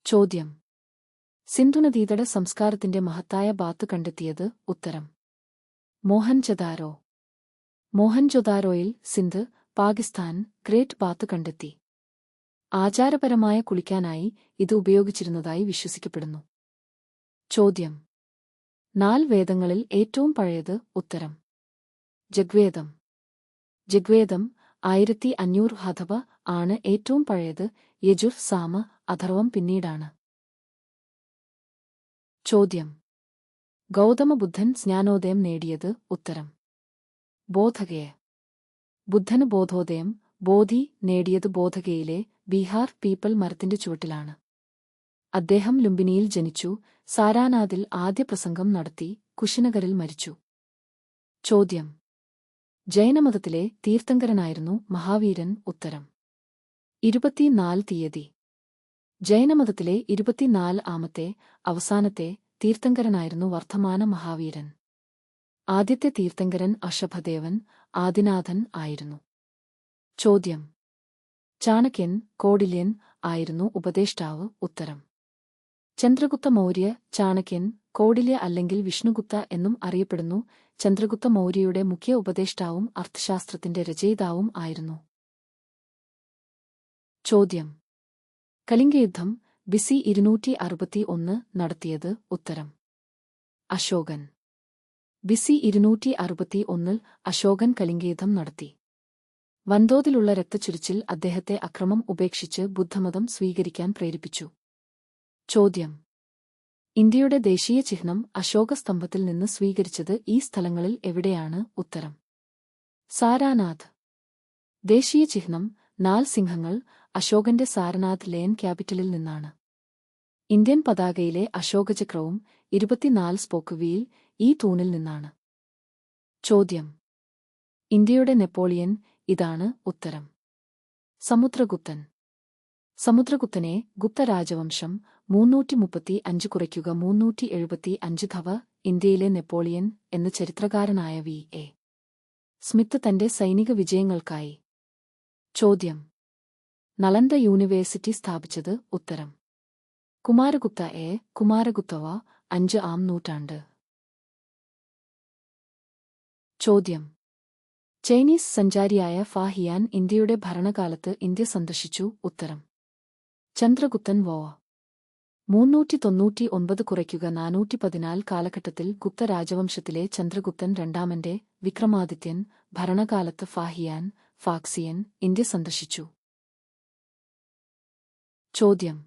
ചോദ്യം. സിന്ധുനദീതട സംസ്കാരത്തിന്റെ മഹത്തായ ബാത്ത് കണ്ടെത്തിയത്? ഉത്തരം. മോഹൻജൊദാരോ. മോഹൻജൊദാരോയിൽ സിന്ധ്, പാകിസ്ഥാൻ, ഗ്രേറ്റ് ബാത്ത് കണ്ടെത്തി. ആചാരപരമായ കുളിക്കാനായി ഇത് ഉപയോഗിച്ചിരുന്നതായി വിശ്വസിക്കപ്പെടുന്നു. ചോദ്യം. 4 വേദങ്ങളിൽ ഏറ്റവും പഴയത്? ഉത്തരം. ഋഗ്വേദം. ഋഗ്വേദം 1500 അഥവ ആണ് ഏറ്റവും പഴയത്. യജുർ, സാമ, അഥർവം പിന്നീടാണ്. ചോദ്യം. ഗൗതമബുദ്ധൻ ജ്ഞാനോദയം നേടിയത്? ഉത്തരം. ബോധഗയ. ബുദ്ധന് ബോധോദയം, ബോധി, നേടിയത് ബോധഗയയിലെ ബീഹാർ പീപ്പിൾ മരത്തിന്റെ ചുവട്ടിലാണ്. അദ്ദേഹം ലുംബിനിയിൽ ജനിച്ചു. സാരാനാഥിൽ ആദ്യ പ്രസംഗം നടത്തി. കുശിനഗറിൽ മരിച്ചു. ചോദ്യം. ജൈനമതത്തിലെ തീർത്ഥങ്കരനായിരുന്നു മഹാവീരൻ? ഉത്തരം. 24 തീയതി. ജൈനമതത്തിലെ 24-ആമത്തെ, അവസാനത്തെ തീർത്ഥങ്കരനായിരുന്നു വർദ്ധമാന മഹാവീരൻ. ആദ്യത്തെ തീർത്ഥങ്കരൻ അഷഭദേവൻ, ആദിനാഥൻ ആയിരുന്നു. ചോദ്യം. ചാണക്യൻ, കൗടില്യൻ ആയിരുന്നു ഉപദേഷ്ടാവ്? ഉത്തരം. ചന്ദ്രഗുപ്ത മൗര്യ. ചാണക്യൻ, കൗടില്യ അല്ലെങ്കിൽ വിഷ്ണുഗുപ്ത എന്നും അറിയപ്പെടുന്നു. ചന്ദ്രഗുപ്ത മൗര്യയുടെ മുഖ്യ ഉപദേഷ്ടാവും അർത്ഥശാസ്ത്രത്തിന്റെ രചയിതാവും ആയിരുന്നു. ചോദ്യം. കലിംഗയുദ്ധം ബിസി 261 നടത്തിയത്? ഉത്തരം. അശോകൻ. ബിസി 261 അശോകൻ കലിംഗയുദ്ധം നടത്തി. വൻതോതിലുള്ള രക്തച്ചൊരിച്ചിൽ അദ്ദേഹത്തെ അക്രമം ഉപേക്ഷിച്ച് ബുദ്ധമതം സ്വീകരിക്കാൻ പ്രേരിപ്പിച്ചു. ചോദ്യം. ഇന്ത്യയുടെ ദേശീയ ചിഹ്നം അശോകസ്തംഭത്തിൽ നിന്ന് സ്വീകരിച്ചത് ഈ സ്ഥലങ്ങളിൽ എവിടെയാണ്? ഉത്തരം. സാരാനാഥ്. ദേശീയ ചിഹ്നം 4 സിംഹങ്ങൾ അശോകന്റെ സാരനാഥ് ലേൻ ക്യാപിറ്റലിൽ നിന്നാണ്. ഇന്ത്യൻ പതാകയിലെ അശോകചക്രവും 24 സ്പോക്ക് വീൽ ഈ തൂണിൽ നിന്നാണ്. ചോദ്യം. ഇന്ത്യയുടെ നെപ്പോളിയൻ? ഇതാണ് ഉത്തരം. സമുദ്രഗുപ്തൻ. സമുദ്രഗുപ്തനെ ഗുപ്തരാജവംശം 335 കുറയ്ക്കുക 375 ധവ ഇന്ത്യയിലെ നെപ്പോളിയൻ എന്ന് ചരിത്രകാരനായ വി. എ. സ്മിത്ത് തന്റെ സൈനിക വിജയങ്ങൾക്കായി. ചോദ്യം. നളന്ദ യൂണിവേഴ്സിറ്റി സ്ഥാപിച്ചത്? ഉത്തരം. കുമാരഗുപ്ത. കുമാരഗുപ്തവ 5-ആം നൂറ്റാണ്ട്. ചോദ്യം. ചൈനീസ് സഞ്ചാരിയായ ഫാ ഹിയാൻ ഇന്ത്യയുടെ ഭരണകാലത്ത് ഇന്ത്യ സന്ദർശിച്ചു? ഉത്തരം. ചന്ദ്രഗുപ്തൻ വോ. 399 കുറയ്ക്കുക 414 കാലഘട്ടത്തിൽ ഗുപ്ത രാജവംശത്തിലെ ചന്ദ്രഗുപ്തൻ രണ്ടാമന്റെ വിക്രമാദിത്യൻ ഭരണകാലത്ത് ഫാ ഹിയാൻ, ഫാക്സിയൻ ഇന്ത്യ സന്ദർശിച്ചു. ചോദ്യം.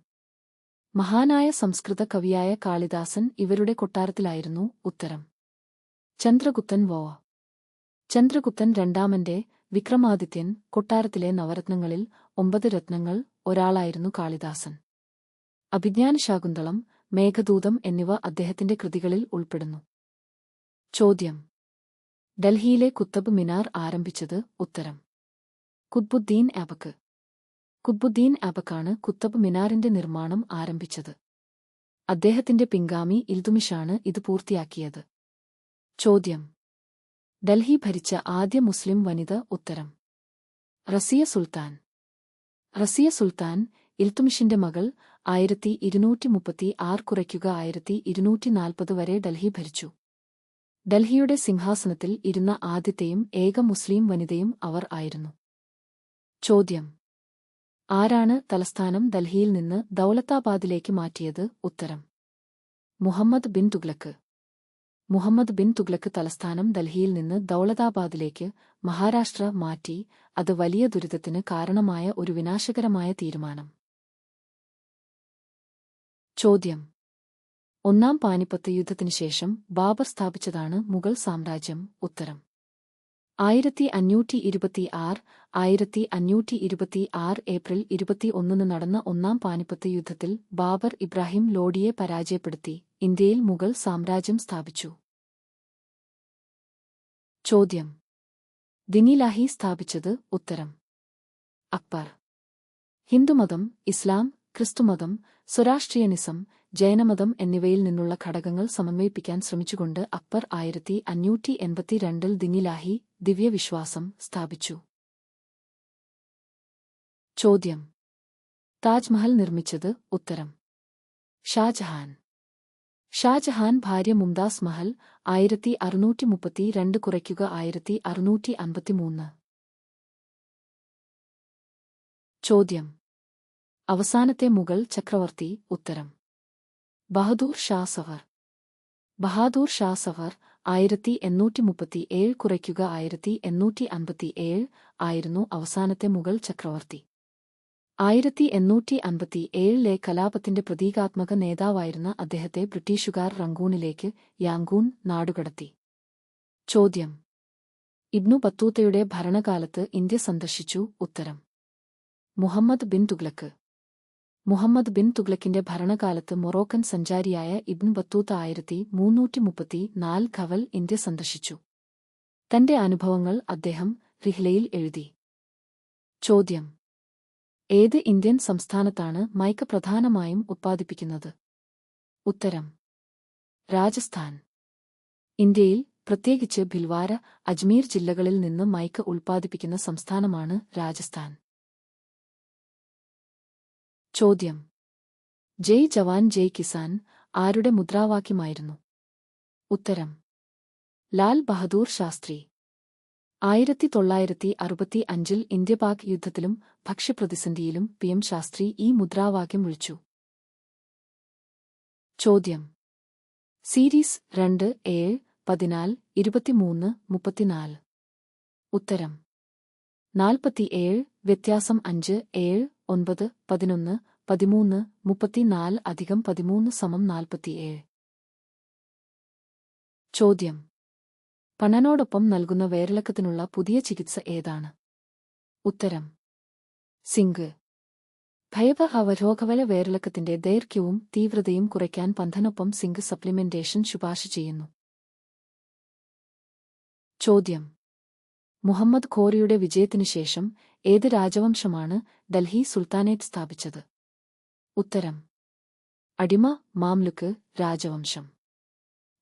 മഹാനായ സംസ്കൃത കവിയായ കാളിദാസൻ ഇവരുടെ കൊട്ടാരത്തിലായിരുന്നു? ഉത്തരം. ചന്ദ്രഗുപ്തൻ വോ. ചന്ദ്രഗുപ്തൻ രണ്ടാമന്റെ വിക്രമാദിത്യൻ കൊട്ടാരത്തിലെ നവരത്നങ്ങളിൽ 9 രത്നങ്ങൾ ഒരാളായിരുന്നു കാളിദാസൻ. അഭിജ്ഞാനശാകുന്തളം, മേഘദൂതം എന്നിവ അദ്ദേഹത്തിന്റെ കൃതികളിൽ ഉൾപ്പെടുന്നു. ചോദ്യം. ഡൽഹിയിലെ കുത്തബ് മിനാർ ആരംഭിച്ചത്? ഉത്തരം. കുത്ബുദ്ദീൻ ഐബക്ക്. കുത്ബുദ്ദീൻ ഐബക്കാണ് കുത്തബ് മിനാറിന്റെ നിർമ്മാണം ആരംഭിച്ചത്. അദ്ദേഹത്തിന്റെ പിൻഗാമി ഇൽതുമിഷാണ് ഇത് പൂർത്തിയാക്കിയത്. ചോദ്യം. ഡൽഹി ഭരിച്ച ആദ്യ മുസ്ലിം വനിത? ഉത്തരം. റസിയ സുൽത്താൻ. റസിയ സുൽത്താൻ ഇൽതുമിഷിന്റെ മകൾ. 1236 കുറയ്ക്കുക 1240 വരെ ഡൽഹി ഭരിച്ചു. ഡൽഹിയുടെ സിംഹാസനത്തിൽ ഇരുന്ന ആദ്യത്തെയും ഏക മുസ്ലിം വനിതയും അവർ ആയിരുന്നു. ചോദ്യം. ആരാണ് തലസ്ഥാനം ഡൽഹിയിൽ നിന്ന് ദൗലത്താബാദിലേക്ക് മാറ്റിയത്? ഉത്തരം. മുഹമ്മദ് ബിൻ തുഗ്ലക്ക്. മുഹമ്മദ് ബിൻ തുഗ്ലക്ക് തലസ്ഥാനം ഡൽഹിയിൽ നിന്ന് ദൗലതാബാദിലേക്ക് മഹാരാഷ്ട്ര മാറ്റി. അത് വലിയ ദുരിതത്തിന് കാരണമായ ഒരു വിനാശകരമായ തീരുമാനം. ചോദ്യം. ഒന്നാം പാനിപ്പത്ത് യുദ്ധത്തിനുശേഷം ബാബർ സ്ഥാപിച്ചതാണ് മുഗൾ സാമ്രാജ്യം? ഉത്തരം. 1526. 1526 ഏപ്രിൽ 21 നടന്ന ഒന്നാം പാനിപ്പത്ത് യുദ്ധത്തിൽ ബാബർ ഇബ്രാഹിം ലോഡിയെ പരാജയപ്പെടുത്തി ഇന്ത്യയിൽ മുഗൾ സാമ്രാജ്യം സ്ഥാപിച്ചു. ചോദ്യം. ദിനിലാഹി സ്ഥാപിച്ചത്? ഉത്തരം. അക്ബർ. ഹിന്ദുമതം, ഇസ്ലാം, ക്രിസ്തുമതം, സ്വരാഷ്ട്രീയനിസം, ജൈനമതം എന്നിവയിൽ നിന്നുള്ള ഘടകങ്ങൾ സമന്വയിപ്പിക്കാൻ ശ്രമിച്ചുകൊണ്ട് അക്ബർ 1582 ദിനിലാഹി ദിവ്യവിശ്വാസം സ്ഥാപിച്ചു. ചോദ്യം. താജ്മഹൽ നിർമ്മിച്ചത്? ഉത്തരം. ഷാജഹാൻ. ഷാജഹാൻ ഭാര്യ മുംതാസ് മഹൽ 1632 കുറയ്ക്കുക 1653. ചോദ്യം. അവസാനത്തെ മുഗൾ ചക്രവർത്തി. ഉത്തരം ബഹദൂർ ഷാ സഫർ. ബഹാദൂർ ഷാ സഫർ 1837 കുറയ്ക്കുക 1857 ആയിരുന്നു അവസാനത്തെ മുഗൾ ചക്രവർത്തി. 1857 കലാപത്തിന്റെ പ്രതീകാത്മക നേതാവായിരുന്ന അദ്ദേഹത്തെ ബ്രിട്ടീഷുകാർ റങ്കൂണിലേക്ക് യാങ്കൂൺ നാടുകടത്തി. ചോദ്യം. ഇബ്നു ബത്തൂത്തയുടെ ഭരണകാലത്ത് ഇന്ത്യ സന്ദർശിച്ചു. ഉത്തരം മുഹമ്മദ് ബിൻ തുഗ്ലക്ക്. മുഹമ്മദ് ബിൻ തുഗ്ലക്കിന്റെ ഭരണകാലത്ത് മൊറോക്കൻ സഞ്ചാരിയായ ഇബ്നു ബത്തൂത്ത 1334 ഖവൽ ഇന്ത്യ സന്ദർശിച്ചു. തന്റെ അനുഭവങ്ങൾ അദ്ദേഹം റിഹ്ലയിൽ എഴുതി. ചോദ്യം. ഏത് ഇന്ത്യൻ സംസ്ഥാനത്താണ് മൈക്ക പ്രധാനമായും ഉത്പാദിപ്പിക്കുന്നത്? ഉത്തരം രാജസ്ഥാൻ. ഇന്ത്യയിൽ പ്രത്യേകിച്ച് ഭിൽവാര, അജ്മീർ ജില്ലകളിൽ നിന്ന് മൈക്ക ഉൽപ്പാദിപ്പിക്കുന്ന സംസ്ഥാനമാണ് രാജസ്ഥാൻ. ചോദ്യം. ജയ് ജവാൻ ജയ് കിസാൻ ആരുടെ മുദ്രാവാക്യമായിരുന്നു? ഉത്തരം ലാൽ ബഹദൂർ ശാസ്ത്രി. 1965 ഇന്ത്യ-പാക് യുദ്ധത്തിലും ഭക്ഷ്യപ്രതിസന്ധിയിലും PM ശാസ്ത്രി ഈ മുദ്രാവാക്യം വിളിച്ചു. ചോദ്യം. സീരീസ് 2, 7, 14, 23, 34. ഉത്തരം 47. വ്യത്യാസം 5, 7, 9, 11, 13, 34 + 13 = 47. ചോദ്യം. പണനോടൊപ്പം നൽകുന്ന വയറിളക്കത്തിനുള്ള പുതിയ ചികിത്സ ഏതാണ്? ഉത്തരം സിങ്ക്. ഭയവരോഗവല വയറിളക്കത്തിന്റെ ദൈർഘ്യവും തീവ്രതയും കുറയ്ക്കാൻ പന്ഥനൊപ്പം സിങ്ക് സപ്ലിമെന്റേഷൻ ശുപാർശ ചെയ്യുന്നു. ചോദ്യം. മുഹമ്മദ് ഘോറിയുടെ വിജയത്തിനുശേഷം ഏത് രാജവംശമാണ് ഡൽഹി സുൽത്താനേറ്റ് സ്ഥാപിച്ചത്? ഉത്തരം അടിമ മാംലുക്ക് രാജവംശം.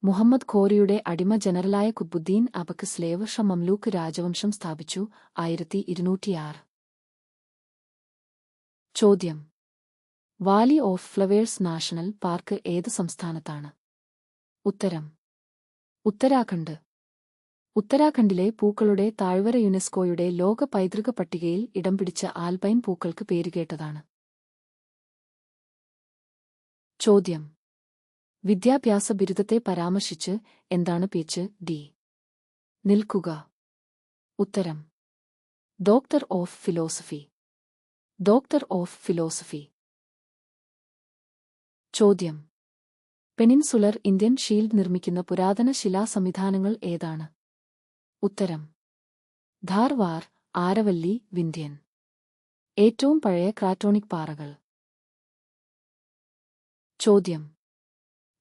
മുഹമ്മദ് ഘോറിയുടെ അടിമ ജനറലായ കുത്ബുദ്ദീൻ അബക്ക് സ്ലേവ് ഷ മംലൂക്ക് രാജവംശം സ്ഥാപിച്ചു. 1206. ചോദ്യം. Valley of flowers national park ഏത് സംസ്ഥാനത്താണ്? ഉത്തരം ഉത്തരാഖണ്ഡ്. ഉത്തരാഖണ്ഡിലെ പൂക്കളുടെ താഴ്വര യുനെസ്കോയുടെ ലോക പൈതൃക പട്ടികയിൽ ഇടം പിടിച്ച ആൽപൈൻ പൂക്കൾക്ക് പേരുകേട്ടതാണ്. ചോദ്യം. വിദ്യാഭ്യാസ ബിരുദത്തെ പരാമർശിച്ച് എന്താണ് PhD? നിൽക്കുക. ഉത്തരം doctor of philosophy. Doctor of philosophy. ചോദ്യം. പെനിൻസുലർ ഇന്ത്യൻ ഷീൽഡ് നിർമ്മിക്കുന്ന പുരാതന ശിലാസംവിധാനങ്ങൾ ഏതാണ്? ഉത്തരം ധാർവാർ, ആരവല്ലി, വിന്ധ്യൻ. ഏറ്റവും പഴയ ക്രാറ്റോണിക് പാറകൾ. ചോദ്യം.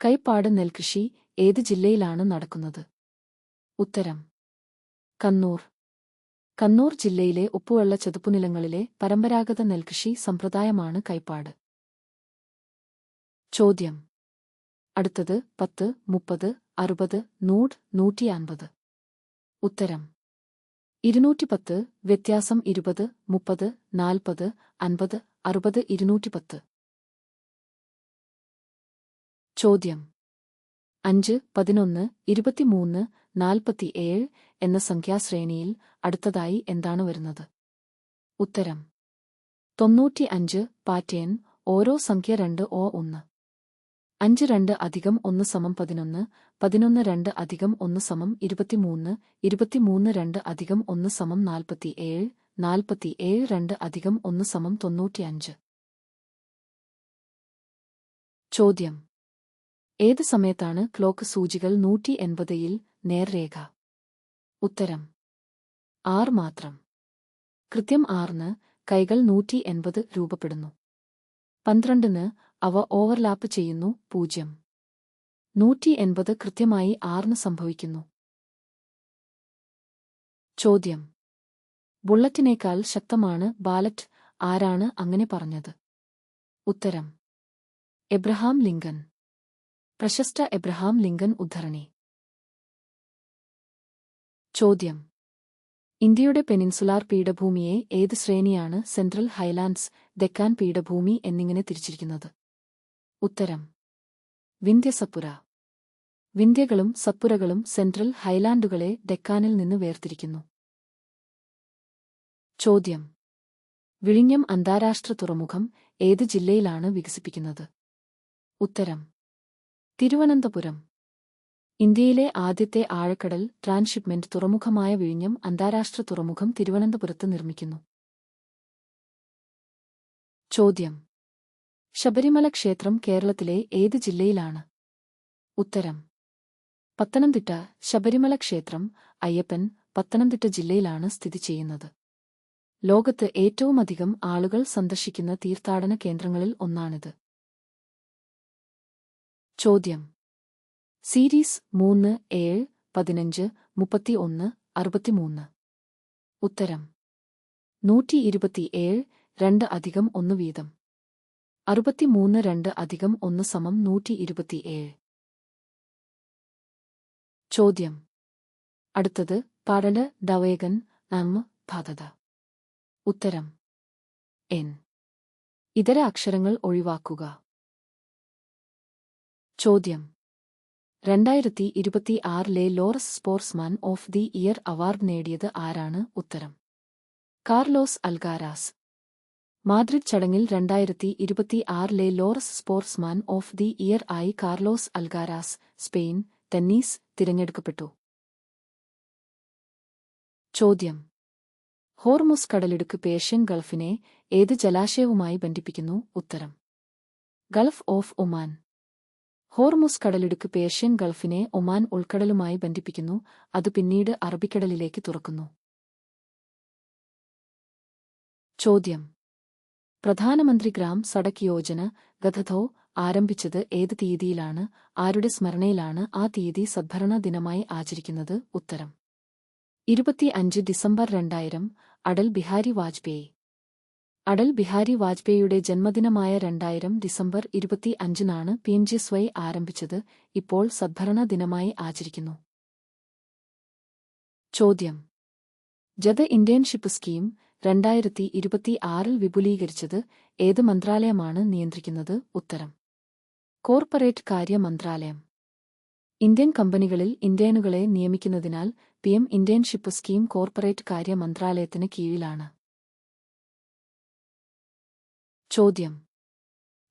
കൈപ്പാട് നെൽകൃഷി ഏത് ജില്ലയിലാണ് നടക്കുന്നത്? ഉത്തരം കണ്ണൂർ. കണ്ണൂർ ജില്ലയിലെ ഉപ്പുവെള്ള ചതുപ്പുനിലങ്ങളിലെ പരമ്പരാഗത നെൽകൃഷി സമ്പ്രദായമാണ് കൈപ്പാട്. ചോദ്യം. അടുത്തത് 10, 30, 60, 100, 150. ഉത്തരം 210. വ്യത്യാസം 20, 30, 40, 50, 60, 210. ചോദ്യം. 5, 11, 23, 47 എന്ന സംഖ്യാശ്രേണിയിൽ അടുത്തതായി എന്താണ് വരുന്നത്? ഉത്തരം 95. പാറ്റേൺ ഓരോ സംഖ്യ 2 ഓ 1. 5 2 + 1 = 11, 11 2 + 1 = 23, 23 2 + 1 = 47, 47 2 + 1 = 95. ചോദ്യം. ഏത് സമയത്താണ് ക്ലോക്ക് സൂചികൾ 180ൽ നേർരേഖ? ഉത്തരം 6 മാത്രം. കൃത്യം 6ന് കൈകൾ 180 രൂപപ്പെടുന്നു. 12ന് അവ ഓവർലാപ്പ് ചെയ്യുന്നു. 0. 180 കൃത്യമായി 6ന് സംഭവിക്കുന്നു. ചോദ്യം. ബുള്ളറ്റിനേക്കാൾ ശക്തമാണ് ബാലറ്റ്. ആരാണ് അങ്ങനെ പറഞ്ഞത്? ഉത്തരം എബ്രഹാം ലിങ്കൻ. പ്രശസ്ത എബ്രഹാം ലിങ്കൻ ഉദ്ധരണി. ചോദ്യം. ഇന്ത്യയുടെ പെനിൻസുലാർ പീഠഭൂമിയെ ഏത് ശ്രേണിയാണ് സെൻട്രൽ ഹൈലാൻഡ്സ്, ഡെക്കാൻ പീഠഭൂമി എന്നിങ്ങനെ തിരിച്ചിരിക്കുന്നത്? ഉത്തരം വിന്ധ്യസത്പുര. വിന്ധ്യകളും സത്പുരകളും സെൻട്രൽ ഹൈലാൻഡുകളെ ഡെക്കാനിൽ നിന്ന് വേർതിരിക്കുന്നു. ചോദ്യം: വിഴിഞ്ഞം അന്താരാഷ്ട്ര തുറമുഖം ഏത് ജില്ലയിലാണ് വികസിപ്പിക്കുന്നത്? ഉത്തരം: തിരുവനന്തപുരം. ഇന്ത്യയിലെ ആദ്യത്തെ ആഴക്കടൽ ട്രാൻസ്ഷിപ്മെന്റ് തുറമുഖമായ വിഴിഞ്ഞം അന്താരാഷ്ട്ര തുറമുഖം തിരുവനന്തപുരത്ത് നിർമ്മിക്കുന്നു. ചോദ്യം: ശബരിമല ക്ഷേത്രം കേരളത്തിലെ ഏത് ജില്ലയിലാണ്? ഉത്തരം: പത്തനംതിട്ട. ശബരിമല ക്ഷേത്രം അയ്യപ്പൻ പത്തനംതിട്ട ജില്ലയിലാണ് സ്ഥിതി ചെയ്യുന്നത്. ലോകത്ത് ഏറ്റവുമധികം ആളുകൾ സന്ദർശിക്കുന്ന തീർത്ഥാടന കേന്ദ്രങ്ങളിൽ ഒന്നാണിത്. ചോദ്യം: സീരീസ് 3, 7, 15, 31, 63. ഉത്തരം: 127, 2 + 1 വീതം. 63 2 + 1 = 127. ചോദ്യം: അടുത്തത് പാടല് ഡവേഗൻ ഭാതത. ഉത്തരം: എൻ. ഇതര അക്ഷരങ്ങൾ ഒഴിവാക്കുക. ചോദ്യം: 2026 Laureus sportsman of the year award നേടിയത് ആരാണ്? ഉത്തരം: കാർലോസ് അൽഗാരാസ്. മാദ്രിദ് ചടങ്ങിൽ 2026 Laureus sportsman of the year ആയി കാർലോസ് അൽഗാരാസ്, സ്പെയിൻ, ടെന്നീസ് തിരഞ്ഞെടുക്കപ്പെട്ടു. ചോദ്യം: ഹോർമുസ് കടലിടുക്ക് പേർഷ്യൻ ഗൾഫിനെ ഏത് ജലാശയവുമായി ബന്ധിപ്പിക്കുന്നു? ഉത്തരം: ഗൾഫ് ഓഫ് ഒമാൻ. ഹോർമുസ് കടലിടുക്ക് പേർഷ്യൻ ഗൾഫിനെ ഒമാൻ ഉൾക്കടലുമായി ബന്ധിപ്പിക്കുന്നു, അത് പിന്നീട് അറബിക്കടലിലേക്ക് തുറക്കുന്നു. ചോദ്യം: പ്രധാനമന്ത്രി ഗ്രാം സഡക് യോജന ഗതധോ ആരംഭിച്ചത് ഏത് തീയതിയിലാണ്? ആരുടെ സ്മരണയിലാണ് ആ തീയതി സദ്ഭരണ ദിനമായി ആചരിക്കുന്നത്? ഉത്തരം: 25 ഡിസംബർ 2000. അടൽ ബിഹാരി വാജ്പേയി. അടൽ ബിഹാരി വാജ്പേയിയുടെ ജന്മദിനമായ 2000 ഡിസംബർ 25-നാണ് PMGSY ആരംഭിച്ചത്. ഇപ്പോൾ സദ്ഭരണ ദിനമായി ആചരിക്കുന്നു. ചോദ്യം: ജദ ഇന്റേൺഷിപ്പ് സ്കീം 2026 വിപുലീകരിച്ചത് ഏത് മന്ത്രാലയമാണ് നിയന്ത്രിക്കുന്നത്? ഉത്തരം: കോർപ്പറേറ്റ് കാര്യ മന്ത്രാലയം. ഇന്ത്യൻ കമ്പനികളിൽ ഇന്റേണുകളെ നിയമിക്കുന്നതിനാൽ PM ഇന്റേൺഷിപ്പ് സ്കീം കോർപ്പറേറ്റ് കാര്യ മന്ത്രാലയത്തിന് കീഴിലാണ്. ചോദ്യം: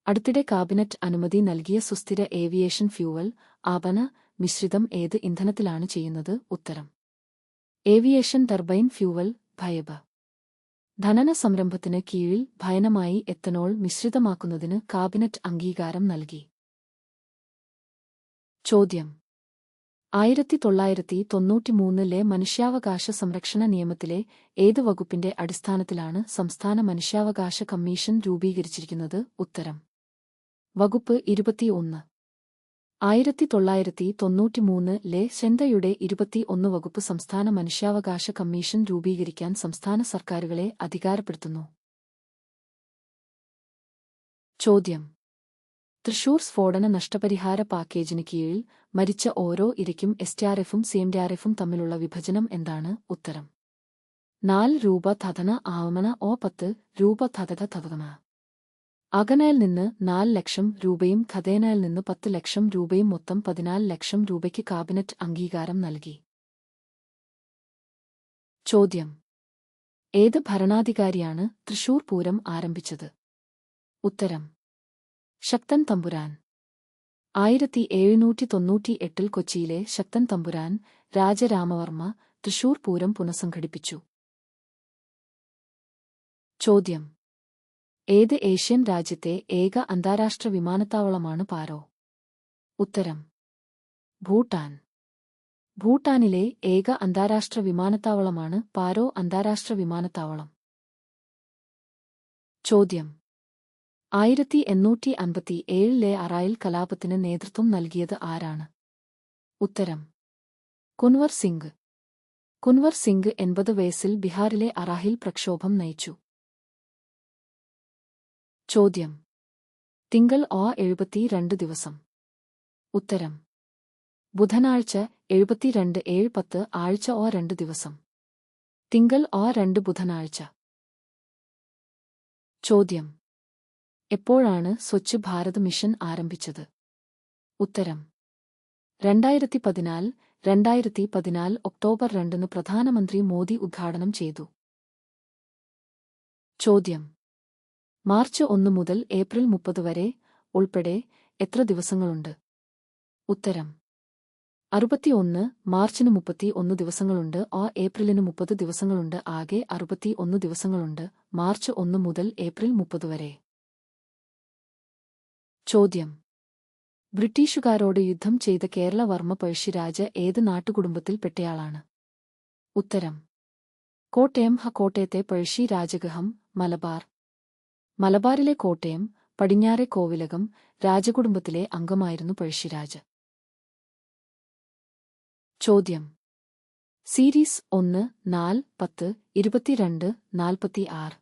അടുത്തിടെ കാബിനറ്റ് അനുമതി നൽകിയ സുസ്ഥിര ഏവിയേഷൻ ഫ്യൂവൽ ആപന മിശ്രിതം ഏത് ഇന്ധനത്തിലാണ് ചെയ്യുന്നത്? ഉത്തരം: ഏവിയേഷൻ ടർബൈൻ ഫ്യൂവൽ ഭയബ. ധനന സംരംഭത്തിന് കീഴിൽ ഭയനമായി എത്തനോൾ മിശ്രിതമാക്കുന്നതിന് കാബിനറ്റ് അംഗീകാരം നൽകി. ചോദ്യം: 1993 മനുഷ്യാവകാശ സംരക്ഷണ നിയമത്തിലെ ഏത് വകുപ്പിന്റെ അടിസ്ഥാനത്തിലാണ് സംസ്ഥാന മനുഷ്യാവകാശ കമ്മീഷൻ രൂപീകരിച്ചിരിക്കുന്നത്? ഉത്തരം: വകുപ്പ് 21. 1993 സെന്തയുടെ 21 വകുപ്പ് സംസ്ഥാന മനുഷ്യാവകാശ കമ്മീഷൻ രൂപീകരിക്കാൻ സംസ്ഥാന സർക്കാരുകളെ അധികാരപ്പെടുത്തുന്നു. ചോദ്യം: തൃശൂർ സ്ഫോടന നഷ്ടപരിഹാര പാക്കേജിന് കീഴിൽ മരിച്ച ഓരോ ഇരയ്ക്കും SDRFും CMDRFും തമ്മിലുള്ള വിഭജനം എന്താണ്? ഉത്തരം: 4 രൂപ തഥന ആവമന ഓ 10 രൂപ തഥത തഥകമ. അഗനയിൽ നിന്ന് 4 ലക്ഷം രൂപയും ഖദേനയിൽ നിന്ന് 10 ലക്ഷം രൂപയും മൊത്തം 14 ലക്ഷം രൂപയ്ക്ക് കാബിനറ്റ് അംഗീകാരം നൽകി. ചോദ്യം: ഏത് ഭരണാധികാരിയാണ് തൃശൂർ പൂരം ആരംഭിച്ചത്? ഉത്തരം: ശക്തൻ തമ്പുരാൻ. 1798 കൊച്ചിയിലെ ശക്തൻ തമ്പുരാൻ രാജരാമവർമ്മ തൃശൂർ പൂരം പുനഃസംഘടിപ്പിച്ചു. ചോദ്യം: ഏത് ഏഷ്യൻ രാജ്യത്തെ ഏക അന്താരാഷ്ട്ര വിമാനത്താവളമാണ് പാരോ? ഉത്തരം: ഭൂട്ടാൻ. ഭൂട്ടാനിലെ ഏക അന്താരാഷ്ട്ര വിമാനത്താവളമാണ് പാരോ അന്താരാഷ്ട്ര വിമാനത്താവളം. ചോദ്യം: 1857 അറായിൽ കലാപത്തിന് നേതൃത്വം നൽകിയത് ആരാണ്? ഉത്തരം: കുൻവർ സിംഗ്. കുൻവർ സിംഗ് 80 വയസ്സിൽ ബിഹാറിലെ അറാഹിൽ പ്രക്ഷോഭം നയിച്ചു. ചോദ്യം: തിങ്കൾ 72 ദിവസം. ഉത്തരം: ബുധനാഴ്ച 72 7 10 ആഴ്ച 2 ദിവസം. തിങ്കൾ 2 ബുധനാഴ്ച. ചോദ്യം: എപ്പോഴാണ് സ്വച്ഛ് ഭാരത് മിഷൻ ആരംഭിച്ചത്? ഉത്തരം 2014 ഒക്ടോബർ 2 പ്രധാനമന്ത്രി മോദി ഉദ്ഘാടനം ചെയ്തു. ചോദ്യം: മാർച്ച് 1 മുതൽ ഏപ്രിൽ 30 വരെ ഉൾപ്പെടെ എത്ര ദിവസങ്ങളുണ്ട്? ഉത്തരം 61. മാർച്ചിന് 31 ദിവസങ്ങളുണ്ട്. ഏപ്രിലിന് 30 ദിവസങ്ങളുണ്ട്. ആകെ 61 ദിവസങ്ങളുണ്ട്. മാർച്ച് 1 മുതൽ ഏപ്രിൽ 30 വരെ. ചോദ്യം: ബ്രിട്ടീഷുകാരോട് യുദ്ധം ചെയ്ത കേരളവർമ്മ പഴശ്ശിരാജ ഏത് നാട്ടുകുടുംബത്തിൽപ്പെട്ടയാളാണ്? ഉത്തരം കോട്ടയം. കോട്ടയത്തെ പഴശ്ശി രാജഗൃഹം, മലബാർ. മലബാറിലെ കോട്ടയം, പടിഞ്ഞാറെ കോവിലകം രാജകുടുംബത്തിലെ അംഗമായിരുന്നു പഴശ്ശിരാജ. ചോദ്യം: സീരീസ് 1, 4, 10, 22, 46.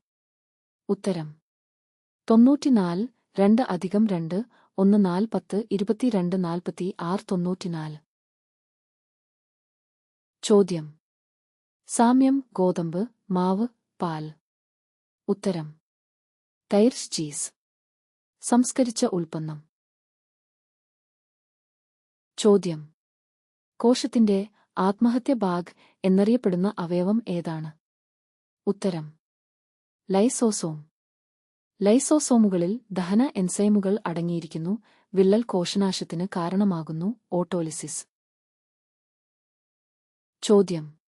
ഉത്തരം 94. 2 അധികം 2, 1, 4, 10, 22, 46, 94. ചോദ്യം: സാമ്യം ഗോതമ്പ്, മാവ്, പാൽ. ഉത്തരം തൈർ, ചീസ്. സംസ്കരിച്ച ഉൽപ്പന്നം. ചോദ്യം: കോശത്തിന്റെ ആത്മഹത്യ ഭാഗ് എന്നറിയപ്പെടുന്ന അവയവം ഏതാണ്? ഉത്തരം ലൈസോസോം. ലൈസോസോമുകളിൽ ദഹന എൻസൈമുകൾ അടങ്ങിയിരിക്കുന്നു. വിള്ളൽ കോശനാശത്തിന് കാരണമാകുന്നു. ഓട്ടോലിസിസ്. ചോദ്യം: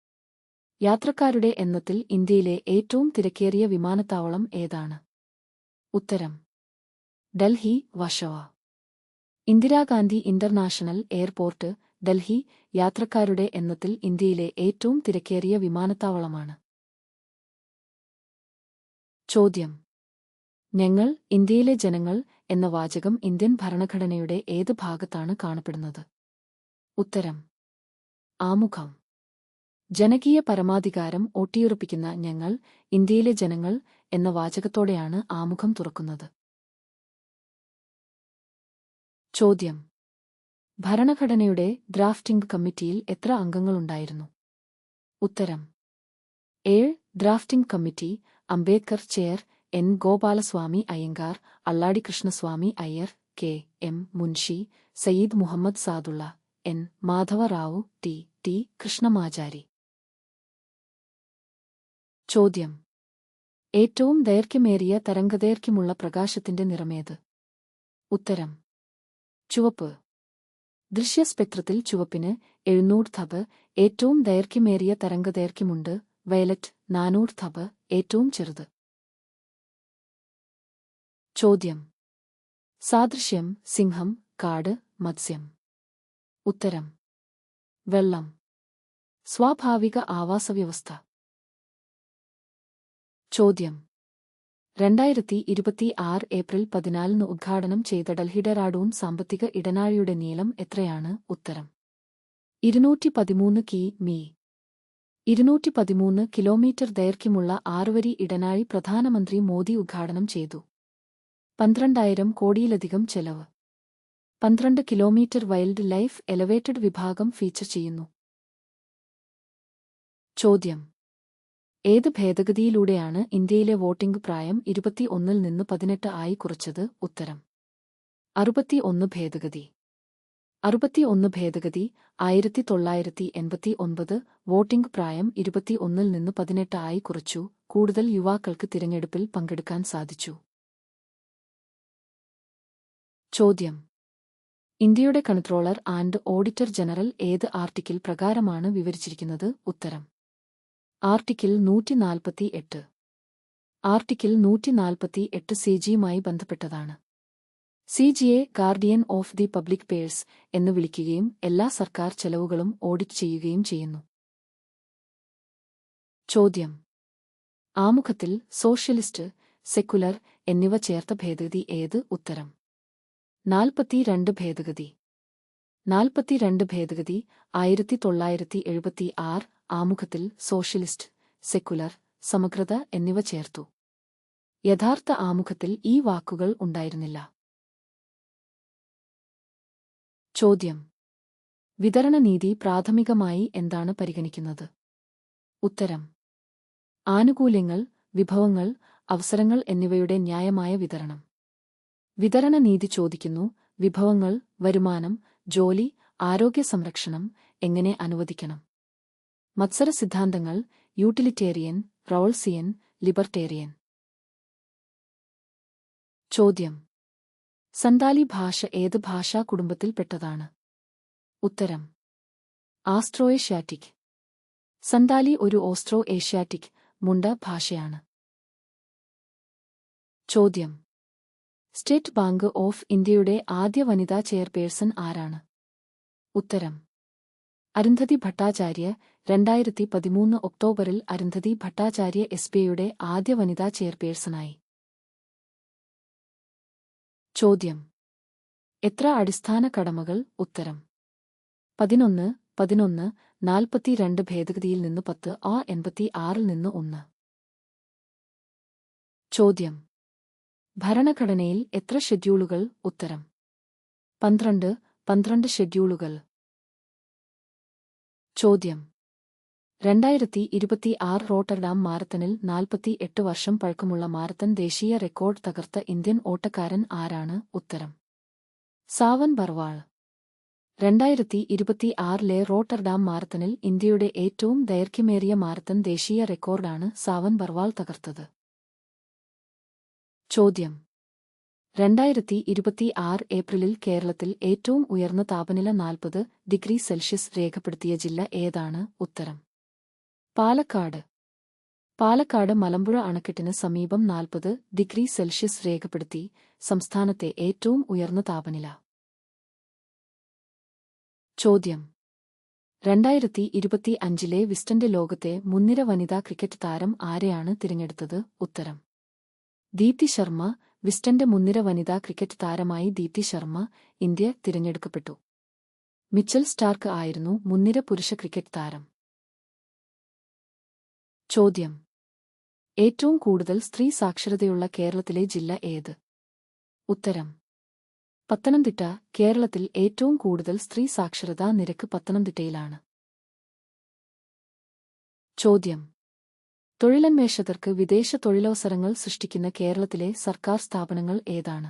യാത്രക്കാരുടെ എണ്ണത്തിൽ ഇന്ത്യയിലെ ഏറ്റവും തിരക്കേറിയ വിമാനത്താവളം ഏതാണ്? ഉത്തരം ഡൽഹി, വാഷവ. ഇന്ദിരാഗാന്ധി ഇന്റർനാഷണൽ എയർപോർട്ട്, ഡൽഹി യാത്രക്കാരുടെ എണ്ണത്തിൽ ഇന്ത്യയിലെ ഏറ്റവും തിരക്കേറിയ വിമാനത്താവളമാണ്. ചോദ്യം: ഞങ്ങൾ, ഇന്ത്യയിലെ ജനങ്ങൾ എന്ന വാചകം ഇന്ത്യൻ ഭരണഘടനയുടെ ഏത് ഭാഗത്താണ് കാണപ്പെടുന്നത്? ഉത്തരം ആമുഖം. ജനകീയ പരമാധികാരം ഊട്ടിയുറപ്പിക്കുന്ന ഞങ്ങൾ, ഇന്ത്യയിലെ ജനങ്ങൾ എന്ന വാചകത്തോടെയാണ് ആമുഖം തുറക്കുന്നത്. ചോദ്യം: ഭരണഘടനയുടെ ഡ്രാഫ്റ്റിംഗ് കമ്മിറ്റിയിൽ എത്ര അംഗങ്ങളുണ്ടായിരുന്നു? ഉത്തരം 7. Drafting committee: Ambedkar chair, N. Gopalaswami Ayyangar, Alladi Krishnaswami Iyer, K. M. Munshi, Syed Muhammad Saadulla, N. Madhava Rau, T. T. Krishnamachari. ചോദ്യം: ഏറ്റവും ദൈർഘ്യമേറിയ തരംഗദൈർഘ്യമുള്ള പ്രകാശത്തിന്റെ നിറമേത്? ഉത്തരം ചുവപ്പ്. ദൃശ്യ സ്പെക്ട്രത്തിൽ ചുവപ്പിന് 700 ഥബ് ഏറ്റവും ദൈർഘ്യമേറിയ തരംഗദൈർഘ്യമുണ്ട്. വയലറ്റ് 400 ഥബ് ഏറ്റവും ചെറുത്. ചോദ്യം: സാദൃശ്യം സിംഹം, കാട്, മത്സ്യം. ഉത്തരം വെള്ളം. സ്വാഭാവിക ആവാസവ്യവസ്ഥ. ചോദ്യം: 2026 ഏപ്രിൽ 14 ഉദ്ഘാടനം ചെയ്ത ഡൽഹി ഡെറാഡൂൺ സാമ്പത്തിക ഇടനാഴിയുടെ നീളം എത്രയാണ്? ഉത്തരം 213 കി.മീ. 213 കിലോമീറ്റർ ദൈർഘ്യമുള്ള 6-വരി ഇടനാഴി പ്രധാനമന്ത്രി മോദി ഉദ്ഘാടനം ചെയ്തു. 12,000 കോടിയിലധികം ചെലവ്. 12 കിലോമീറ്റർ വൈൽഡ് ലൈഫ് എലവേറ്റഡ് വിഭാഗം ഫീച്ചർ ചെയ്യുന്നു. ചോദ്യം: ഏത് ഭേദഗതിയിലൂടെയാണ് ഇന്ത്യയിലെ വോട്ടിംഗ് പ്രായം 21-ൽ നിന്ന് 18 ആയി കുറച്ചത്? ഉത്തരം 61 ഭേദഗതി. 61 ഭേദഗതി 1989 വോട്ടിംഗ് പ്രായം 21-ൽ നിന്ന് 18 ആയി കുറച്ചു. കൂടുതൽ യുവാക്കൾക്ക് തിരഞ്ഞെടുപ്പിൽ പങ്കെടുക്കാൻ സാധിച്ചു. ചോദ്യം: ഇന്ത്യയുടെ കൺട്രോളർ ആൻഡ് ഓഡിറ്റർ ജനറൽ ഏത് ആർട്ടിക്കിൾ പ്രകാരമാണ് വിവരിച്ചിരിക്കുന്നത്? ഉത്തരം ആർട്ടിക്കിൾ 148. ആർട്ടിക്കിൾ 148 സിജിയുമായി ബന്ധപ്പെട്ടതാണ്. സിജിയെ guardian of the public purse എന്ന് വിളിക്കുകയും എല്ലാ സർക്കാർ ചെലവുകളും ഓഡിറ്റ് ചെയ്യുകയും ചെയ്യുന്നു. ചോദ്യം: ആമുഖത്തിൽ സോഷ്യലിസ്റ്റ്, സെക്കുലർ എന്നിവ ചേർത്ത ഭേദഗതി ഏത്? ഉത്തരം 42 ഭേദഗതി. 42 ഭേദഗതി 1976 ആമുഖത്തിൽ സോഷ്യലിസ്റ്റ്, സെക്കുലർ, സമഗ്രത എന്നിവ ചേർത്തു. യഥാർത്ഥ ആമുഖത്തിൽ ഈ വാക്കുകൾ ഉണ്ടായിരുന്നില്ല. ചോദ്യം: വിതരണ നീതി പ്രാഥമികമായി എന്താണ് പരിഗണിക്കുന്നത്? ഉത്തരം ആനുകൂല്യങ്ങൾ, വിഭവങ്ങൾ, അവസരങ്ങൾ എന്നിവയുടെ ന്യായമായ വിതരണം. വിതരണ നീതി ചോദിക്കുന്നു: വിഭവങ്ങൾ, വരുമാനം, ജോലി, ആരോഗ്യ സംരക്ഷണം എങ്ങനെ അനുവദിക്കണം? മത്സര സിദ്ധാന്തങ്ങൾ: യൂട്ടിലിറ്റേറിയൻ, റൗൾസിയൻ, ലിബർട്ടേറിയൻ. ചോദ്യം: സന്താലി ഭാഷ ഏത് ഭാഷാ കുടുംബത്തിൽപ്പെട്ടതാണ്? ഉത്തരം: ആസ്ട്രോ-ഏഷ്യാറ്റിക്. സന്താലി ഒരു ഓസ്ട്രോ-ഏഷ്യാറ്റിക് മുണ്ട ഭാഷയാണ്. ചോദ്യം: സ്റ്റേറ്റ് ബാങ്ക് ഓഫ് ഇന്ത്യയുടെ ആദ്യ വനിതാ ചെയർപേഴ്സൺ ആരാണ്? ഉത്തരം: അരുന്ധതി ഭട്ടാചാര്യ. 2013 ഒക്ടോബറിൽ അരുന്ധതി ഭട്ടാചാര്യ എസ്ബിഐയുടെ ആദ്യ വനിതാ ചെയർപേഴ്സണായി. ചോദ്യം: എത്ര അടിസ്ഥാന കടമകൾ? ഉത്തരം: 11. 42 ഭേദഗതിയിൽ നിന്ന് 10 ആ 86 നിന്ന് 1. ചോദ്യം: ഭരണഘടനയിൽ എത്ര ഷെഡ്യൂളുകൾ? ഉത്തരം: 12 ഷെഡ്യൂളുകൾ. ചോദ്യം: 2026 റോട്ടർഡാം മാരത്തണിൽ 48 വർഷം പഴക്കമുള്ള മാരത്തൺ ദേശീയ റെക്കോർഡ് തകർത്ത ഇന്ത്യൻ ഓട്ടക്കാരൻ ആരാണ്? ഉത്തരം: സാവൻ ബർവാൾ. 2026 റോട്ടർഡാം മാരത്തണിൽ ഇന്ത്യയുടെ ഏറ്റവും ദൈർഘ്യമേറിയ മാരത്തൺ ദേശീയ റെക്കോർഡാണ് സാവൻ ബർവാൾ തകർത്തത്. ചോദ്യം: 2026 ഏപ്രിലിൽ കേരളത്തിൽ ഏറ്റവും ഉയർന്ന താപനില 40 ഡിഗ്രി സെൽഷ്യസ് രേഖപ്പെടുത്തിയ ജില്ല ഏതാണ്? ഉത്തരം: പാലക്കാട്. പാലക്കാട് മലമ്പുഴ അണക്കെട്ടിന് സമീപം 40 ഡിഗ്രി സെൽഷ്യസ് രേഖപ്പെടുത്തി. സംസ്ഥാനത്തെ ഏറ്റവും ഉയർന്ന താപനില. ചോദ്യം: 2025 വിസ്റ്റന്റെ ലോകത്തെ മുൻനിര വനിതാ ക്രിക്കറ്റ് താരം ആരെയാണ് തിരഞ്ഞെടുത്തത്? ഉത്തരം: ദീപ്തി ശർമ്മ. വിസ്റ്റന്റെ മുൻനിര വനിതാ ക്രിക്കറ്റ് താരമായി ദീപ്തി ശർമ്മ ഇന്ത്യ തിരഞ്ഞെടുക്കപ്പെട്ടു. മിച്ചൽ സ്റ്റാർക്ക് ആയിരുന്നു മുൻനിര പുരുഷ ക്രിക്കറ്റ് താരം. ചോദ്യം: ഏറ്റവും കൂടുതൽ സ്ത്രീ സാക്ഷരതയുള്ള കേരളത്തിലെ ജില്ല ഏത്? ഉത്തരം: പത്തനംതിട്ട. കേരളത്തിൽ ഏറ്റവും കൂടുതൽ സ്ത്രീ സാക്ഷരതാ നിരക്ക് പത്തനംതിട്ടയിലാണ്. ചോദ്യം: തൊഴിലന്വേഷകർക്ക് വിദേശ തൊഴിലവസരങ്ങൾ സൃഷ്ടിക്കുന്ന കേരളത്തിലെ സർക്കാർ സ്ഥാപനങ്ങൾ ഏതാണ്?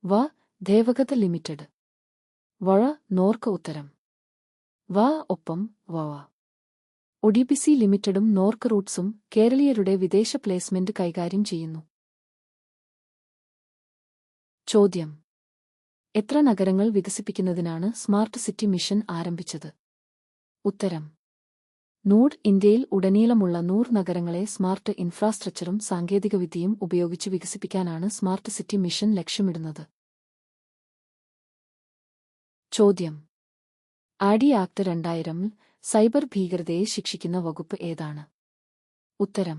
വ. ദേവഗത ലിമിറ്റഡ്. വഴ. നോർക്ക്. ഉത്തരം: വ. ഒപ്പം വവ. ഒഡിപിസി ലിമിറ്റഡും നോർക്ക് റൂട്ട്സും കേരളീയരുടെ വിദേശ പ്ലേസ്മെന്റ് കൈകാര്യം ചെയ്യുന്നു. ചോദ്യം: എത്ര നഗരങ്ങൾ വികസിപ്പിക്കുന്നതിനാണ് സ്മാർട്ട് സിറ്റി മിഷൻ ആരംഭിച്ചത്? ഉത്തരം: 100. ഇന്ത്യയിൽ ഉടനീളമുള്ള 100 നഗരങ്ങളെ സ്മാർട്ട് ഇൻഫ്രാസ്ട്രക്ചറും സാങ്കേതികവിദ്യയും ഉപയോഗിച്ച് വികസിപ്പിക്കാനാണ് സ്മാർട്ട് സിറ്റി മിഷൻ ലക്ഷ്യമിടുന്നത്. ചോദ്യം: ആഡി ആക്ട് 2000 സൈബർ ഭീകരതയെ ശിക്ഷിക്കുന്ന വകുപ്പ് ഏതാണ്? ഉത്തരം: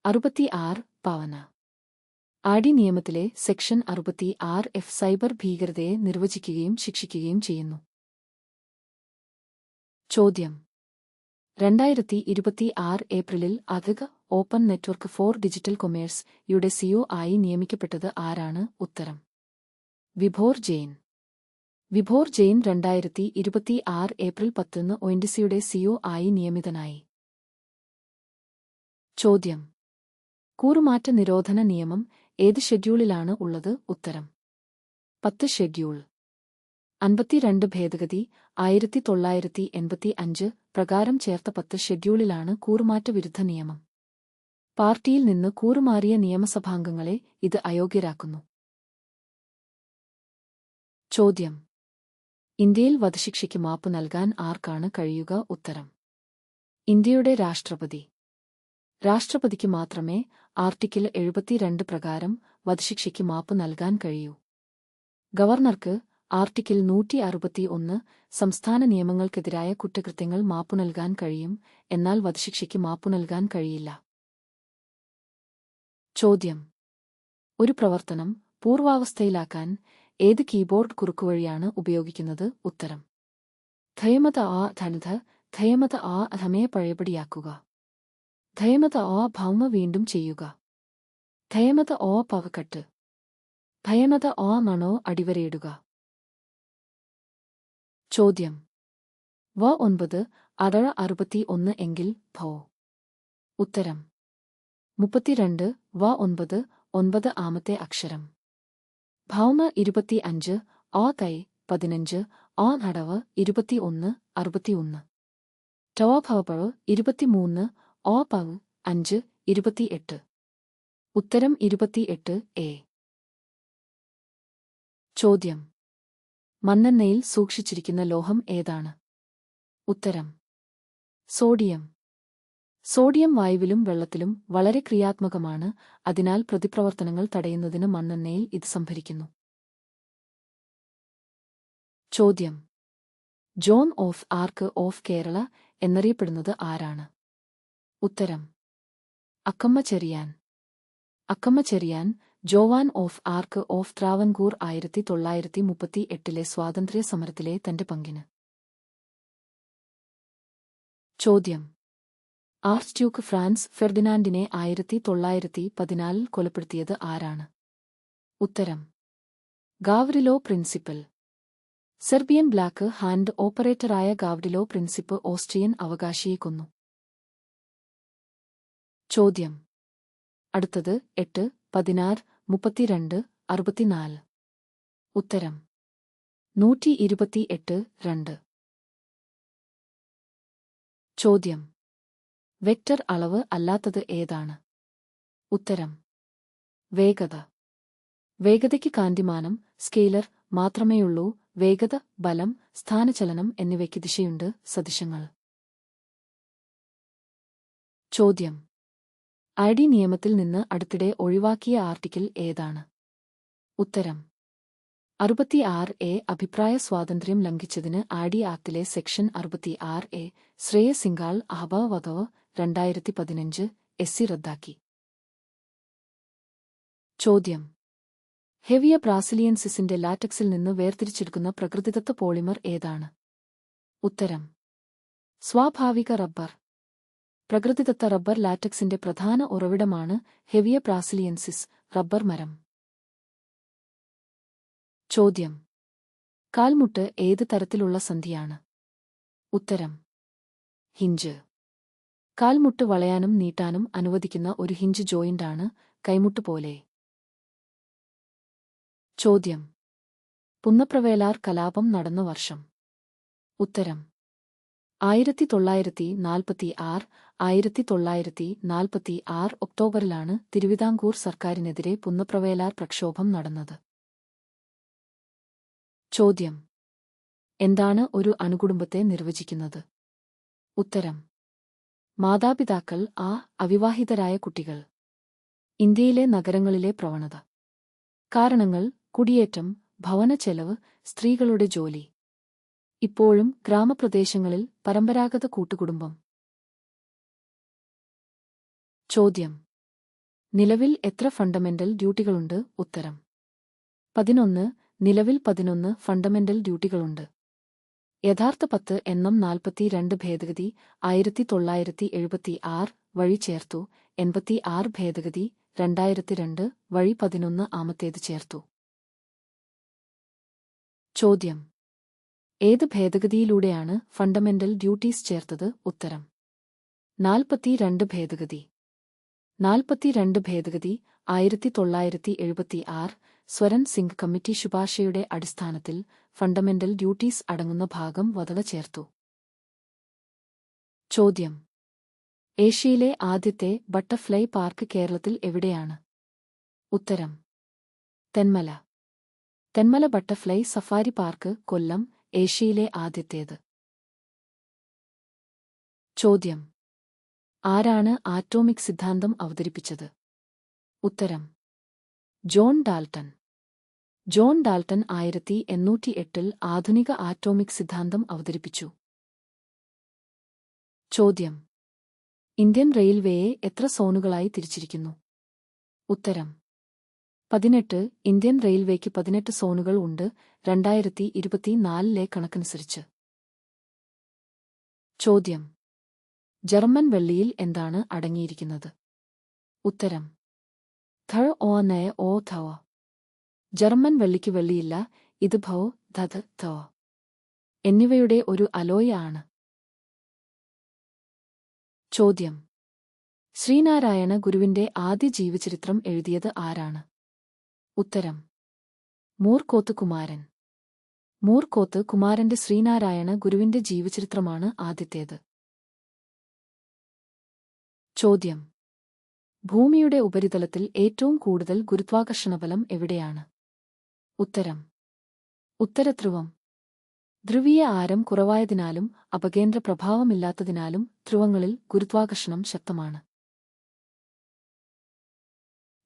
66 പവന. ആഡി നിയമത്തിലെ സെക്ഷൻ 66F സൈബർ ഭീകരതയെ നിർവചിക്കുകയും ശിക്ഷിക്കുകയും ചെയ്യുന്നു. ചോദ്യം: 2026 ഏപ്രിലിൽ അധിക open network four digital commerce യുടെ സിഒ ആയി നിയമിക്കപ്പെട്ടത് ആരാണ്? ഉത്തരം: വിഭോർ ജെയിൻ. വിഭോർ ജെയിൻ 2026 ഏപ്രിൽ 10 ഒഇൻഡിസിയുടെ സിഒ ആയി നിയമിതനായി. ചോദ്യം: കൂറുമാറ്റ നിരോധന നിയമം ഏത് ഷെഡ്യൂളിലാണ് ഉള്ളത്? ഉത്തരം: 10 ഷെഡ്യൂൾ. 52 ഭേദഗതി 1985 പ്രകാരം ചേർത്ത 10 ഷെഡ്യൂളിലാണ് കൂറുമാറ്റ വിരുദ്ധ നിയമം. പാർട്ടിയിൽ നിന്ന് കൂറുമാറിയ നിയമസഭാംഗങ്ങളെ ഇത് അയോഗ്യരാക്കുന്നു. ചോദ്യം: ഇന്ത്യയിൽ വധശിക്ഷയ്ക്ക് മാപ്പ് നൽകാൻ ആർക്കാണ് കഴിയുക? ഉത്തരം: ഇന്ത്യയുടെ രാഷ്ട്രപതി. രാഷ്ട്രപതിക്ക് മാത്രമേ ആർട്ടിക്കിൾ 72 പ്രകാരം വധശിക്ഷയ്ക്ക് മാപ്പ് നൽകാൻ കഴിയൂ. ഗവർണർക്ക് ആർട്ടിക്കിൾ 161 സംസ്ഥാന നിയമങ്ങൾക്കെതിരായ കുറ്റകൃത്യങ്ങൾ മാപ്പു നൽകാൻ കഴിയും, എന്നാൽ വധശിക്ഷയ്ക്ക് മാപ്പു നൽകാൻ കഴിയില്ല. ചോദ്യം: ഒരു പ്രവർത്തനം പൂർവാവസ്ഥയിലാക്കാൻ ഏത് കീബോർഡ് കുറുക്കുവഴിയാണ് ഉപയോഗിക്കുന്നത്? ഉത്തരം: ധയമത ആ ധനധ ധയമത ആ ധമയെ പഴയപടിയാക്കുക. ധയമത ആ ഭൗമ വീണ്ടും ചെയ്യുക. ധയമത ഓ പവകട്ട്. ഭയമത ഓ മണോ അടിവരയിടുക. ചോദ്യം: വ 9 അടഴ 61 എങ്കിൽ ഭോ. ഉത്തരം: 32 വ 9 9 ആമത്തെ അക്ഷരം. ഭൗമ 25, ഓ തൈ 15, ഓ നടവ് 21, 61. ടവഭവപവ് 23, ഓ പവ് 5, 28. ഉത്തരം 28 എ. ചോദ്യം: മണ്ണെണ്ണയിൽ സൂക്ഷിച്ചിരിക്കുന്ന ലോഹം ഏതാണ്? ഉത്തരം: സോഡിയം. സോഡിയം വായുവിലും വെള്ളത്തിലും വളരെ ക്രിയാത്മകമാണ്, അതിനാൽ പ്രതിപ്രവർത്തനങ്ങൾ തടയുന്നതിന് മണ്ണെണ്ണയിൽ ഇത് സംഭരിക്കുന്നു. ചോദ്യം: Joan of Arc of Kerala എന്നറിയപ്പെടുന്നത് ആരാണ്? ഉത്തരം: Akkamma Cherian. Akkamma Cherian Joan of Arc of Travancore 1938 സ്വാതന്ത്ര്യ സമരത്തിലെ തന്റെ പങ്കിന്. ചോദ്യം: ആർച്ച് ഡ്യൂക്ക് ഫ്രാൻസ് ഫെർഡിനാൻഡിനെ 1914 കൊലപ്പെടുത്തിയത് ആരാണ്? ഉത്തരം: Gavrilo principal. Serbian black hand ഓപ്പറേറ്ററായ Gavrilo പ്രിൻസിപ്പ് Austrian അവകാശിയെ കൊന്നു. ചോദ്യം: അടുത്തത് 8, 16, 32, 64. ഉത്തരം: 128, 2. ചോദ്യം: വെക്റ്റർ അളവ് അല്ലാത്തത് ഏതാണ്? ഉത്തരം: വേഗത. വേഗതയ്ക്ക് കാന്തിമാനം, സ്കെയിലർ മാത്രമേയുള്ളൂ. വേഗത, ബലം, സ്ഥാനചലനം എന്നിവയ്ക്ക് ദിശയുണ്ട്. സദിശങ്ങൾ. ചോദ്യം: ഐഡി നിയമത്തിൽ നിന്ന് അടുത്തിടെ ഒഴിവാക്കിയ ആർട്ടിക്കിൾ ഏതാണ്? ഉത്തരം: 66A. അഭിപ്രായ സ്വാതന്ത്ര്യം ലംഘിച്ചതിന് ഐഡി ആക്ടിലെ സെക്ഷൻ 66A. ശ്രേയ സിംഗാൾ അഹബവധവ് 2015 SC റദ്ദാക്കി. ചോദ്യം: ഹെവിയ ബ്രാസിലിയൻസിസിന്റെ ലാറ്റക്സിൽ നിന്ന് വേർതിരിച്ചെടുക്കുന്ന പ്രകൃതിദത്ത പോളിമർ ഏതാണ്? ഉത്തരം: സ്വാഭാവിക റബ്ബർ. പ്രകൃതിദത്ത റബ്ബർ ലാറ്റക്സിന്റെ പ്രധാന ഉറവിടമാണ് ഹെവിയ ബ്രാസിലിയൻസിസ് റബ്ബർ മരം. ചോദ്യം: കാൽമുട്ട് ഏത് തരത്തിലുള്ള സന്ധിയാണ്? ഉത്തരം: ഹിഞ്ച്. കാൽമുട്ട് വളയാനും നീട്ടാനും അനുവദിക്കുന്ന ഒരു ഹിഞ്ച് ജോയിന്റാണ് കൈമുട്ട് പോലെ. ചോദ്യം: പുന്നപ്രവേലാർ കലാപം നടന്ന വർഷം? ഉത്തരം: 1946. 1946 ഒക്ടോബറിലാണ് തിരുവിതാംകൂർ സർക്കാരിനെതിരെ പുന്നപ്രവേലാർ പ്രക്ഷോഭം നടന്നത്. ചോദ്യം: എന്താണ് ഒരു അണുകുടുംബത്തെ നിർവചിക്കുന്നത്? ഉത്തരം: മാതാപിതാക്കൾ, അവിവാഹിതരായ കുട്ടികൾ. ഇന്ത്യയിലെ നഗരങ്ങളിലെ പ്രവണത. കാരണങ്ങൾ: കുടിയേറ്റം, ഭവന ചെലവ്, സ്ത്രീകളുടെ ജോലി. ഇപ്പോഴും ഗ്രാമപ്രദേശങ്ങളിൽ പരമ്പരാഗത കൂട്ടുകുടുംബം. ചോദ്യം: നിലവിൽ എത്ര ഫണ്ടമെന്റൽ ഡ്യൂട്ടികളുണ്ട്? ഉത്തരം: 11. നിലവിൽ 11 ഫണ്ടമെന്റൽ ഡ്യൂട്ടികളുണ്ട്. യഥാർത്ഥ 10 എണ്ണം 42 ഭേദഗതി 1976 വഴി ചേർത്തു. 86 ഭേദഗതി 2002 വഴി 11 ആമത്തേത് ചേർത്തു. ചോദ്യം: ഏത് ഭേദഗതിയിലൂടെയാണ് ഫണ്ടമെന്റൽ ഡ്യൂട്ടീസ് ചേർത്തത്? ഉത്തരം: 42 ഭേദഗതി. 42 ഭേദഗതി 1976 സ്വരൻ സിംഗ് കമ്മിറ്റി ശുപാർശയുടെ അടിസ്ഥാനത്തിൽ ഫണ്ടമെന്റൽ ഡ്യൂട്ടീസ് അടങ്ങുന്ന ഭാഗം വധവ ചേർത്തു. ചോദ്യം: ഏഷ്യയിലെ ആദ്യത്തെ ബട്ടർഫ്ലൈ പാർക്ക് കേരളത്തിൽ എവിടെയാണ്? ഉത്തരം: Thenmala. Thenmala butterfly safari park, Kollam, ഏഷ്യയിലെ ആദ്യത്തേത്. ചോദ്യം: ആരാണ് ആറ്റോമിക് സിദ്ധാന്തം അവതരിപ്പിച്ചത്? ഉത്തരം: ജോൺ ഡാൽട്ടൺ. ജോൺ ഡാൽട്ടൺ 1808 ആധുനിക ആറ്റോമിക് സിദ്ധാന്തം അവതരിപ്പിച്ചു. ചോദ്യം: ഇന്ത്യൻ റെയിൽവേയെ എത്ര സോണുകളായി തിരിച്ചിരിക്കുന്നു? ഉത്തരം: 18. ഇന്ത്യൻ റെയിൽവേക്ക് 18 സോണുകൾ ഉണ്ട് 2024 കണക്കനുസരിച്ച്. ചോദ്യം: ജർമ്മൻ വെള്ളിയിൽ എന്താണ് അടങ്ങിയിരിക്കുന്നത്? ഉത്തരം: ധ ഓ നയ ഓ ധവ. ജർമ്മൻ വെള്ളിക്ക് വെള്ളിയില്ല, ഇത് ഭൗ ധ ധ എന്നിവയുടെ ഒരു അലോയ് ആണ്. ചോദ്യം: ശ്രീനാരായണ ഗുരുവിന്റെ ആദ്യ ജീവചരിത്രം എഴുതിയത് ആരാണ്? ഉത്തരം: മൂർക്കോത്ത് കുമാരൻ. മൂർക്കോത്ത് കുമാരന്റെ ശ്രീനാരായണ ഗുരുവിന്റെ ജീവചരിത്രമാണ് ആദ്യത്തേത്. ചോദ്യം: ഭൂമിയുടെ ഉപരിതലത്തിൽ ഏറ്റവും കൂടുതൽ ഗുരുത്വാകർഷണബലം എവിടെയാണ്? ഉത്തരം: ഉത്തരധ്രുവം. ധ്രുവീയ ആരം കുറവായതിനാലും അപകേന്ദ്ര പ്രഭാവമില്ലാത്തതിനാലും ധ്രുവങ്ങളിൽ ഗുരുത്വാകർഷണം ശക്തമാണ്.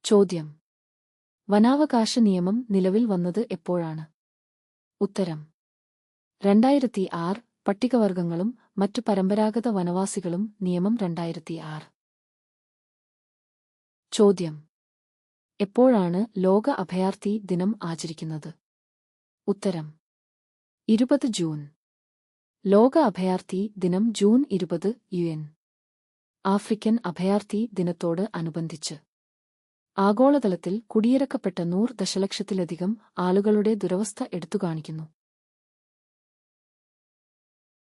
ചോദ്യം: വനാവകാശ നിയമം നിലവിൽ വന്നത് എപ്പോഴാണ്? ഉത്തരം: 2006. പട്ടികവർഗങ്ങളും മറ്റു പരമ്പരാഗത വനവാസികളും നിയമം 2006. ചോദ്യം: എപ്പോഴാണ് ലോക അഭയാർത്ഥി ദിനം ആചരിക്കുന്നത്? ഉത്തരം: 20 ജൂൺ. ലോക അഭയാർത്ഥി ദിനം ജൂൺ 20 UN ആഫ്രിക്കൻ അഭയാർത്ഥി ദിനത്തോട് അനുബന്ധിച്ച്. ആഗോളതലത്തിൽ കുടിയിറക്കപ്പെട്ട 100 ദശലക്ഷത്തിലധികം ആളുകളുടെ ദുരവസ്ഥ എടുത്തുകാണിക്കുന്നു.